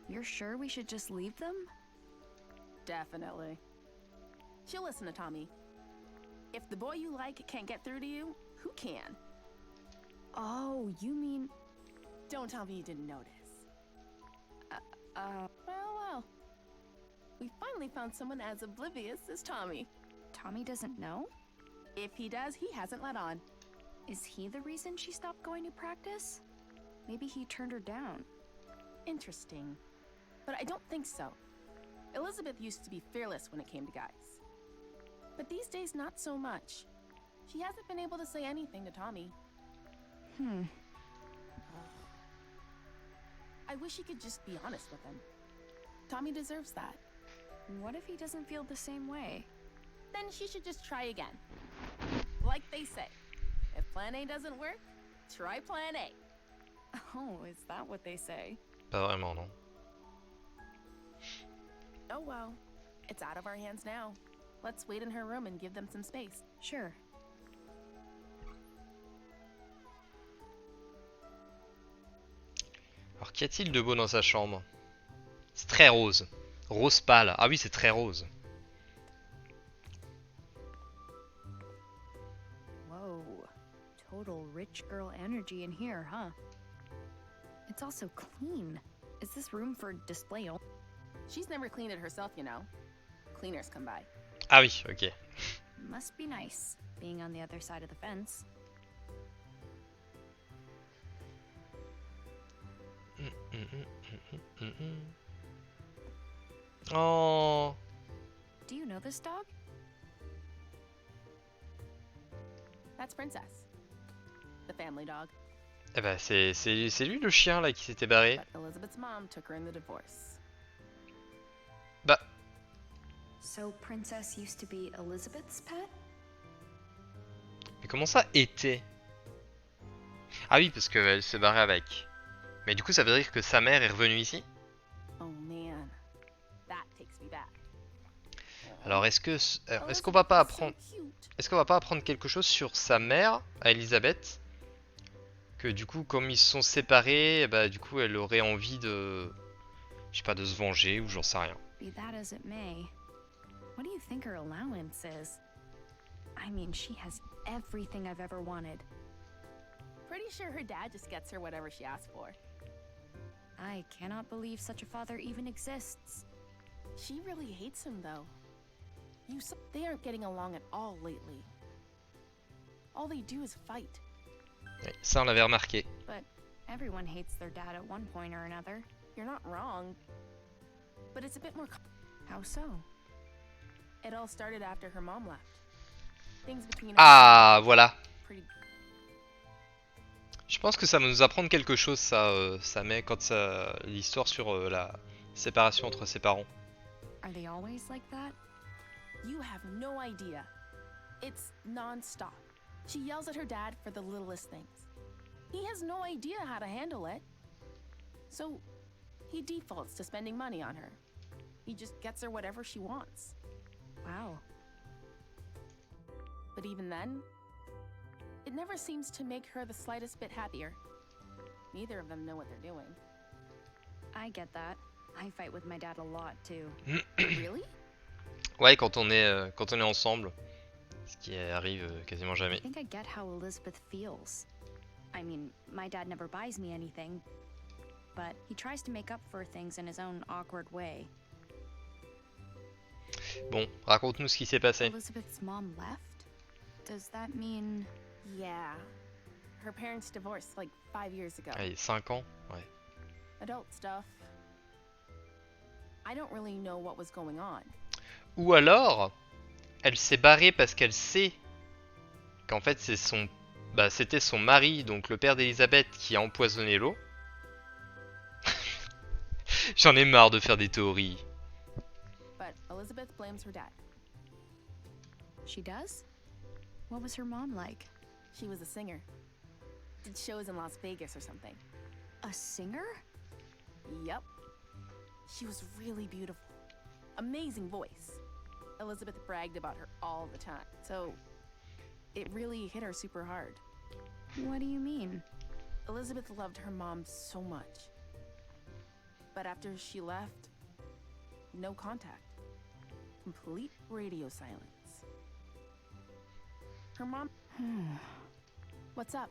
You're sure we should just leave them? Definitely. She'll listen to Tommy. If the boy you like can't get through to you, who can? Oh, you mean... Don't tell me you didn't notice. Well. We finally found someone as oblivious as Tommy. Tommy doesn't know? If he does, he hasn't let on. Is he the reason she stopped going to practice? Maybe he turned her down. Interesting. But I don't think so. Elizabeth used to be fearless when it came to guys. But these days, not so much. She hasn't been able to say anything to Tommy. I wish he could just be honest with him. Tommy deserves that. What if he doesn't feel the same way? Then she should just try again. Like they say, if plan A doesn't work, try plan A. Oh, is that what they say? Pas vraiment, non. Oh well, it's out of our hands now. Let's wait in her room and give them some space. Sure. Alors qu'y a-t-il de beau dans sa chambre? C'est très rose. Rose pâle. Ah oui, c'est très rose. Whoa. Total rich girl energy in here, huh? It's also clean. Is this room for display? She's never cleaned it herself, you know. Cleaners come by. Ah oui, ok. Must be nice, being on the other side of the fence. Oh. Do you know this dog? That's Princess. The family dog. Eh ben c'est lui le chien là qui s'était barré. But Elizabeth's mom took her in the divorce. Bah. So Princess used to be Elizabeth's pet? Mais comment ça était? Ah oui, parce qu'elle s'est barrée avec. Mais du coup, ça veut dire que sa mère est revenue ici? Oh man, that takes me back. Alors, est-ce qu'on va Elizabeth pas is apprendre... so cute. Est-ce qu'on va pas apprendre quelque chose sur sa mère, à Elisabeth? Que du coup, comme ils se sont séparés, bah du coup, elle aurait envie de... Je sais pas, de se venger ou j'en sais rien. Be that as it may, what do you think her allowance is? I mean, she has everything I've ever wanted. Pretty sure her dad just gets her whatever she asks for. I cannot believe such a father even exists. She really hates him though. They aren't getting along at all lately. All they do is fight. Ouais, ça, on l'avait remarqué. But everyone hates their dad at one point or another. You're not wrong. But it's a bit more... How so? It all started after her mom left. Things between Ah, voilà. pretty... Je pense que ça va nous apprendre quelque chose, ça met quand l'histoire sur la séparation entre ses parents. Are they always like that? You have no idea. It's non-stop. She yells at her dad for the littlest things. He has no idea how to handle it. So, he defaults to spending money on her. He just gets her whatever she wants. Wow. But even then, it never seems to make her the slightest bit happier. Neither of them know what they're doing. I get that. I fight with my dad a lot too. Really? Ouais, quand on est ensemble, ce qui arrive quasiment jamais. I think I get how Elizabeth feels. I mean, my dad never buys me anything, but he tries to make up for things in his own awkward way. Bon, raconte-nous ce qui s'est passé. Elizabeth's mom left? Does that mean... Yeah. Her parents divorced like 5 years ago. Allez, 5 ans, ouais. Adult stuff. I don't really know what was going on. Ou alors, elle s'est barrée parce qu'elle sait qu'en fait c'était son mari, donc le père d'Elisabeth, qui a empoisonné l'eau. J'en ai marre de faire des théories. But Elizabeth blames her dad. She does? What was her mom like? She was a singer. Did shows in Las Vegas or something. A singer? Yep. She was really beautiful. Amazing voice. Elizabeth bragged about her all the time. So, it really hit her super hard. What do you mean? Elizabeth loved her mom so much. But after she left, no contact. Complete radio silence. Her mom... What's up?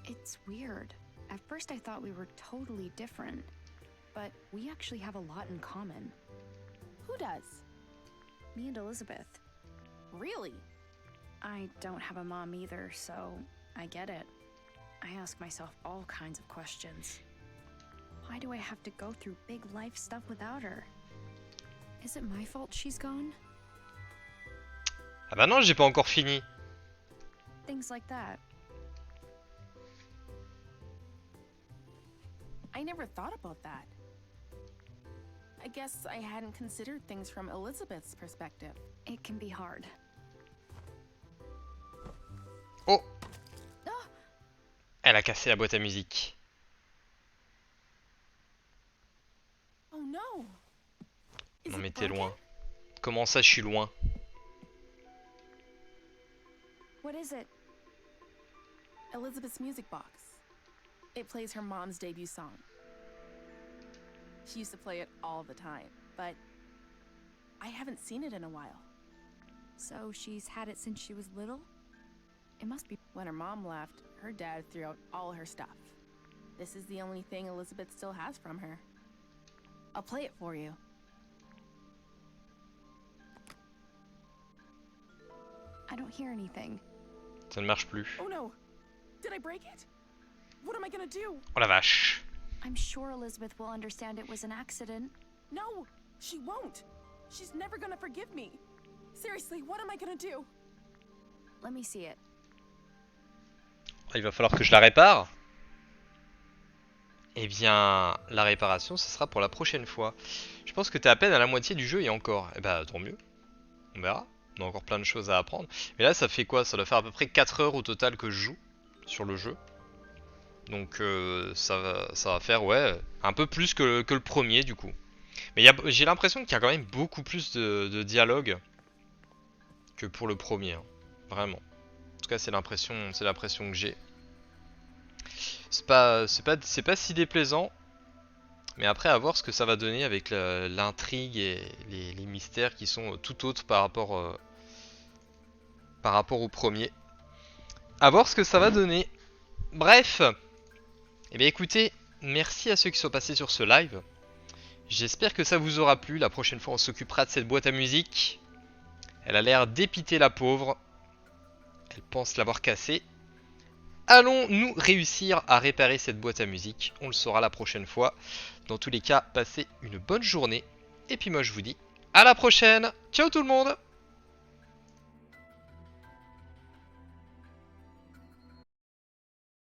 It's weird. At first I thought we were totally different, but we actually have a lot in common. Who does? Me and Elizabeth. Really? I don't have a mom either, so I get it. I ask myself all kinds of questions. Why do I have to go through big life stuff without her? Is it my fault she's gone? Ah bah non, j'ai pas encore fini. Things like that. I never thought about that. I guess I hadn't considered things from Elizabeth's perspective. It can be hard. Oh, Ah! elle a cassé la boîte à musique. Oh no! Is Non it mais t'es broken? loin. Comment ça, je suis loin? What is it? Elizabeth's music box. It plays her mom's debut song. She used to play it all the time, but I haven't seen it in a while. So she's had it since she was little? It must be. When her mom left, her dad threw out all her stuff. This is the only thing Elizabeth still has from her. I'll play it for you. I don't hear anything. Ça ne marche plus. Oh no! Did I break it? What am I gonna do? Oh la vache. I'm sure Elizabeth will understand it was an accident. No! She won't! She's never gonna forgive me! Seriously, what am I gonna do? Let me see it. Il va falloir que je la répare. Eh bien, la réparation, ce sera pour la prochaine fois. Je pense que t'es à peine à la moitié du jeu et encore. Eh bah, tant mieux. On verra. On a encore plein de choses à apprendre. Mais là, ça fait quoi? Ça doit faire à peu près 4 heures au total que je joue sur le jeu. Donc ça va faire ouais un peu plus que le premier du coup. Mais j'ai l'impression qu'il y a quand même beaucoup plus de dialogue que pour le premier, hein. Vraiment. En tout cas c'est l'impression que j'ai. C'est pas si déplaisant. Mais après à voir ce que ça va donner avec l'intrigue et les mystères qui sont tout autres par rapport au premier. À voir ce que ça va donner. Bref. Eh bien écoutez, merci à ceux qui sont passés sur ce live. J'espère que ça vous aura plu. La prochaine fois on s'occupera de cette boîte à musique. Elle a l'air d'épiter la pauvre. Elle pense l'avoir cassée. Allons-nous réussir à réparer cette boîte à musique? On le saura la prochaine fois. Dans tous les cas, passez une bonne journée. Et puis moi je vous dis à la prochaine. Ciao tout le monde!